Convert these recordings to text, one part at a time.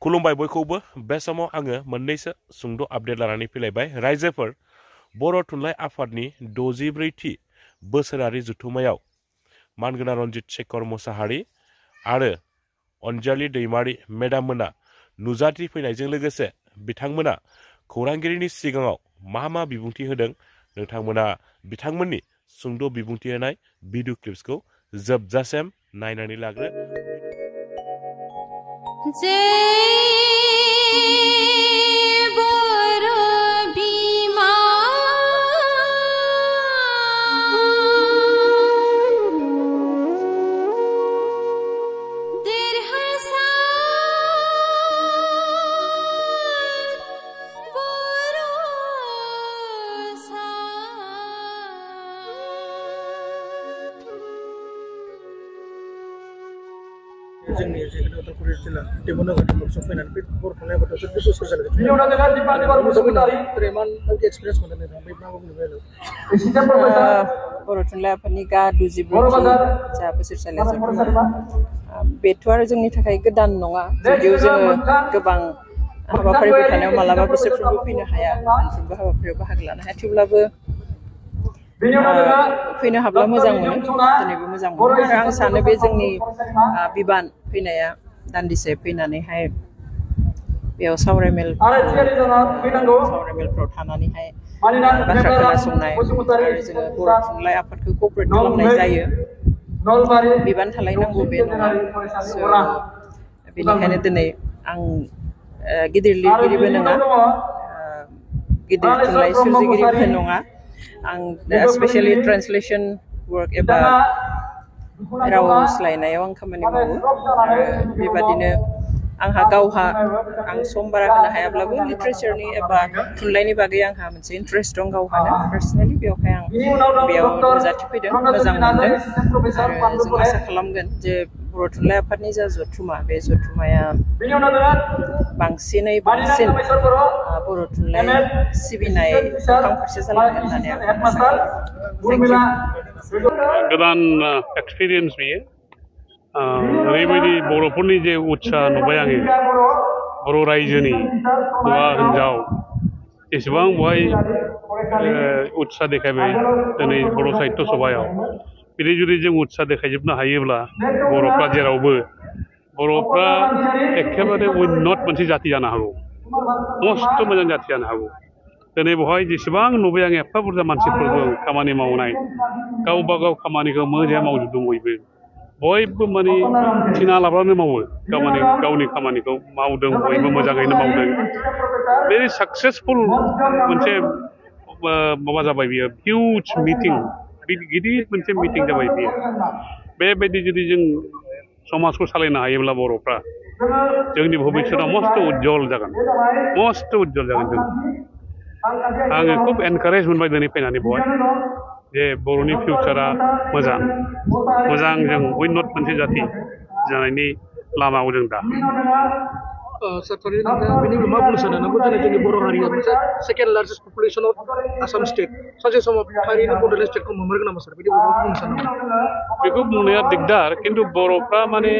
खुलुमबाय बयखौबो बे समाव आङो मोननैसो सुंद' आपडेट लानानै फैलायबाय। रायजोफोर बर' थुनलाइ आफादनि 64थि बोसोरारि जथुम्मायाव मानगोनां रन्जित शेखर मोसाहारि आरो अनजालि दैमारि मेडाममोना नुजाथि फैनायजों लोगोसे बिथांमोना खौरांगिरिनि सिगाङाव मा बिबुंथि होदों नोंथांमोना बिथांमोननि सुंद' बिबुंथि होनाय भिडिअ क्लिप्सखौ जोबजासिम नायनानै लाग्रो। जोंनि उदालगुरि जिल्ला देबनगाव सफैनानै बे बर' थुनलाइ आफादाव जोबोद बोसोर जालाय एक्सपिरियेन्स मोनदों नोंथां बे मा बुंनो बर' थुनलाइ आफादनि गा 64थि जा बोसोरसालिया जथुम्मा बेथ' आरो जोंनि थाखाय गोदान नङा, जुदिव जोङो गोबां हाबाफारिफोर थानायाव मालाबा बोसोरफ्रोमबो फैनो हाया, मोनफ्रोमबो हाबाफारियाव बाहागो लानो हाया, थेवब्लाबो फैनो हाब्ला मोजां मोनो, दिनैबो मोजां मोनो आरो आं सानो बे जोंनि बिबान फैनाया दान्दिसे फैनानैहाय बेयाव सावरायमेलफ्राव थानानैहाय बाथ्रा खोनासंनाय आरो जोङो बर' थुनलाइ आफादखौ क'अपारेट खालामनाय जायो, बिबान थालायनांगौ बे नङा। बेनिखायनो दिनै आं गिदिर लिरगिरिबो नङा, गिदिर थुनलाइ सोरजिगिरिबो नङा, आं स्पेशेलि ट्रान्सलेसन वर्क एबा राव सोलायनायाव आं खामानि मावो आरो बेबादिनो आंहा गावहा आं सम बारा होनो हायाब्लाबो लिटारेचारनि एबा थुनलाइनि बागै आंहा मोनसे इन्ट्रेस्ट दं गावहानो पार्सनेलि, बेवहाय आं बेयाव नुजाथि फैदों, मोजां मोनदों आरो जों आसा खालामगोन जे बर' थुनलाइ आफादनि जा जथुम्मा बे जथुम्माया बांसिन बर' थुनलाइ सिबिनाय बिफां फारसे जालांगोन होननानै आं आसा खालामो। गोदान एक्सपिरियेन्स बेयो ओरैबायदि बर'फोरनि जे उत्साह नुबाय आङो, बर' रायजोनि हौवा हिन्जाव एसेबां बहाय उत्साह देखायबाय दिनै बर' साहित्य सभायाव। बिदि जुदि जों उत्साह देखायजोबनो हायोब्ला बर'फ्रा जेरावबो बर'फ्रा एखेबारे उन्नत मोनसे जाथि जानो हागौ, मस्थ' मोजां जाथि जानो हागौ। दिनै बेवहाय जेसेबां नुबाय आं एफा बुरजा मानसिफोरबो खामानि मावनाय, गावबा गाव खामानिखौ मोजां मावजोबदों, बयबो माने थिना लाबानो मावो, गावनि खामानिखौ मावदों, बयबो मोजाङैनो मावदों। भेरि साक्सेसफुल मोनसे माबा जाबाय बियो, हिउज मिटिं, गिदिर मोनसे मिटिं जाबाय बियो। बेबायदि जुदि जों समाजखौ सालायनो हायोब्ला बर'फ्रा जोंनि भबिष्यतआ मस्थ' उज्जवल जागोन जों। आङो खुब एनकारेज मोनबाय दिनै फैनानै बेवहाय जे बर'नि फिउचारा मोजां जों उन्नत मोनसे जाथि जानायनि लामायाव जों दा। बेनि मा बुंनो सानो नंगौ जोंनि बर' हारिया मोनसे second largest population of Assam state, सानसे समाव थारैनो बड'लेण्ड स्टेटखौ मोनगोन नामा सार? बिदि बुंनो सानो बेखौ बुंनाया दिगदार, खिन्थु बर'फ्रा माने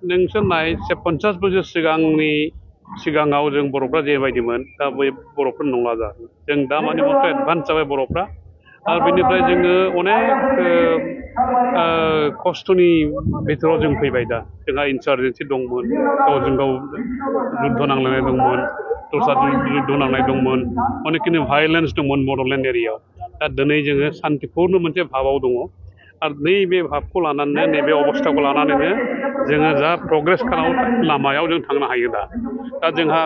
नोंसोर नाय 50 बोसोर सिगाङाव जों बर'फ्रा जेबायदिमोन दा बै बर'फोर नंला दा, जों दा माने मस्थ' एडभान्स जाबाय बर'फ्रा। आरो बेनिफ्राय जोङो अनेक खस्थ'नि बिथोराव जों फैबाय दा। जोंहा इन्सारजेन्सि दंमोन, गावजों गाव जुद्ध नांलायनाय दंमोन, दस्रा जुद्ध नांनाय दंमोन, अनेकखिनि भायलेन्स दंमोन बड'लेण्ड एरियायाव। दा दिनै जोङो सान्तिपुर्ण मोनसे भाबाव दङ आरो नैबे भाबखौ लानानै, नैबे अबस्थाखौ लानानैनो जोङो जा प्रग्रेस लामायाव जों थांनो हायो दा जोंहा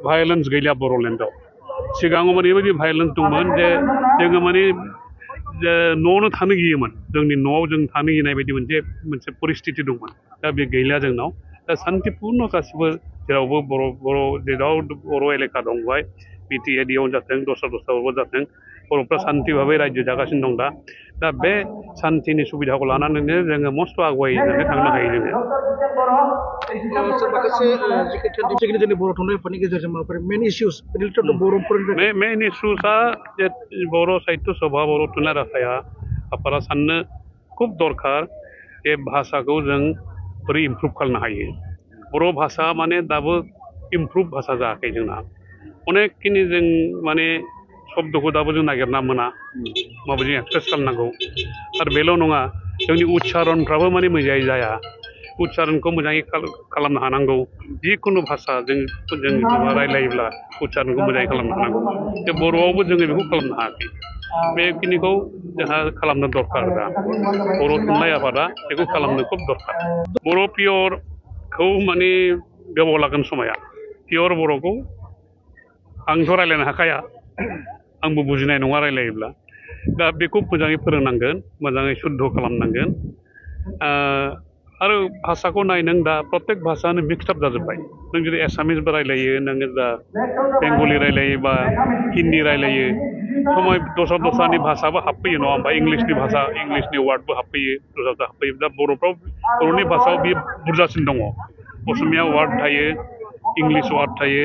भायलेन्स गैलिया बड'लेण्डआव। सिगाङाव माने ओरैबायदि भायलेन्स दंमोन जे जोङो माने न'आवनो थानो गियोमोन, जोंनि न'आव जों थानो गिनाय बायदि मोनसे परिस्थिति दंमोन। दा बे गैलिया जोंनाव, दा सान्तिपुर्ण गासिबो जेरावबो जेराव बर' एलेखा दं बेवहाय बिटि एरियायावनो जाथों, दस्रायावबो जाथों, बर'फ्रा सान्ति भाबै रायजो जागासिनो दं दा बे सान्तिनि सुबिदाखौ लानानैनो जोङो मस्थ' आगुवायनानै थांनो हायो जोङो। माखासे जोंनि बर' थुनलाइ आफादनि गेजेरजों माबाफोर मेन इस्युस मेन इस्युसआ जे बर' साहित्य सभा, बर' थुनलाइ आफादा साननो खुब दरखार जे भाषाखौ जों बोरै इमप्रुभ खालामनो हायो। बर' भाषा माने दाबो इमप्रुभ भाषा जायाखै जोंना अनेकखिनि जों माने शब्दखौ दाबो जों नागिरना मोना माबायदि एक्सप्रेस खालामनांगौ आरो बेल' नङा जोंनि उच्चारणफ्राबो माने मोजाङै जाया उच्चारणखौ मोजाङै खालामनो हानांगौ जिखुनु भाषा जों रायलायोब्ला उच्चारणखौ मोजाङै खालामनो हानांगौ बे बर'आवबो जोङो बेखौ खालामनो हायाखै बेखिनिखौ जोंहा खालामनो दरकार दा बर' थुनलाइ आफादा बेखौ खालामनो खुब दरकार बर' पियरखौ माने गोबाव लागोन समाया पियर बर'खौ आंथ' रायलायनो हाखाया आंबो बुजिनाय नङा रायलायोब्ला दा बेखौ मोजाङै फोरोंनांगोन मोजाङै शुद्ध खालामनांगोन आरो भाषाखौ नाय नों दा प्रत्येक भाषायानो मिक्सआप जाजोब्बाय नों जुदि एसामिसबो रायलायो नोङो दा बेंगलि रायलायो बा हिन्दी रायलायो समय दस्रानि भाषाबो हाबफैयो नङा होमबा इंलिशनि भाषा इंलिशनि वार्डबो हाबफैयो दस्रा हाबफैयो दा बर'फ्राव बर'नि भाषायाव बे बुरजासिन दङ असमिया वार्ड थायो इंलिश वार्ड थायो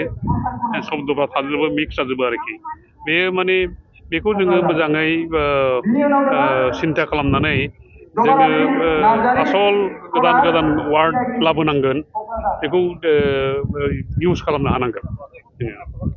शब्दफ्रा थाजोबो मिक्स जाजोबो आरोखि बे माने बेखौ जोङो मोजाङै सिन्था खालामनानै जोङो आसल गोदान वार्ड लाबोनांगोन बेखौ इउज खालामनो हानांगोन जोङो